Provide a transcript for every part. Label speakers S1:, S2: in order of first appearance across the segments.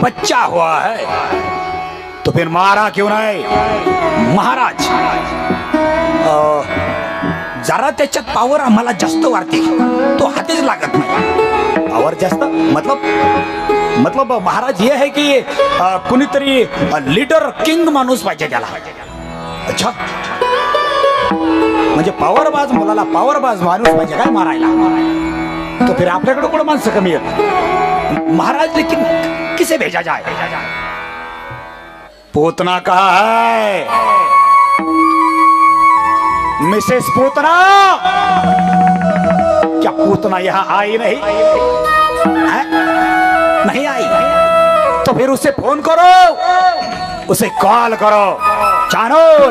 S1: बच्चा हुआ है तो फिर मारा क्यों नहीं? महाराज जरा त्याच्यात पावर आम्हाला जास्त वाटते, तो हातीच लागत नाही. पावर जास्त मतलब महाराज ये है की कुणीतरी लीडर किंग माणूस पाहिजे त्याला. अच्छा, म्हणजे पावरबाज मुलाला पावरबाज माणूस पाहिजे काय मारायला? तो फिर आपल्याकडे कोण माणसं कमी आहेत? महाराज लेकिन किसे भेजा जाए? पूतना कहा है? मिसेस पूतना, क्या पूतना यहाँ आई नहीं है? नहीं आई तो फिर उसे फोन करो, उसे कॉल करो. चानूर,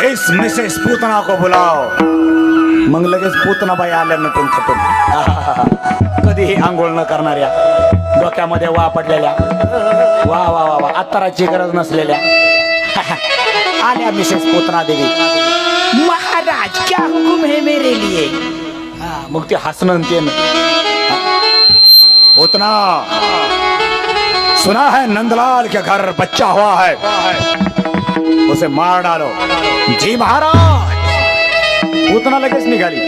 S1: इस मिसेस पूतना को बुलाओ. मग लगेच पूतना बाई आल्या नटून थटून, कधीही आंघोळ न करणाऱ्या, डोक्यामध्ये वा पडलेल्या, वा वा वा वा अत्तराची गरज नसलेल्या आल्या मिसेस पूतना देवी. महाराज क्या हुकुम है मेरे लिए? मग ते हसणं ते पूतना, सुना है नंदलाल के घर बच्चा हुआ है, उसे मार डालो. जी महाराज. पूतना लगेच निघाली.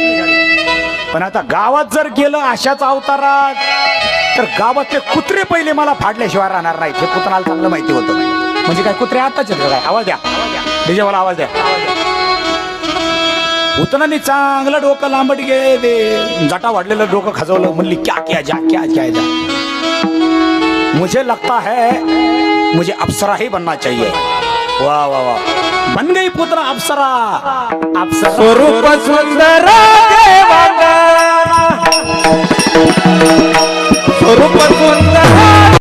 S1: पण आता गावात जर गेलं अशाच अवतारात तर गावातले कुत्रे पहिले मला फाडल्याशिवाय राहणार नाहीत हे पूतनाला चांगलं माहिती होतं. म्हणजे काय कुत्रे आताच आहेत काय? आवाज द्या डीजेवाला, आवाज द्या. पूतनाने चांगलं डोकं लांबट गेले, जटा वाढलेलं डोकं खजवलं. म्हणली क्या किया जा, क्या किया जा. मुझे लगता है मुझे अप्सरा ही बनना चाहिए. वाह वाह वाह, बन गई पूतना अप्सरा. अप्सरा स्वरूप सुंदर देवांगना, स्वरूप सुंदर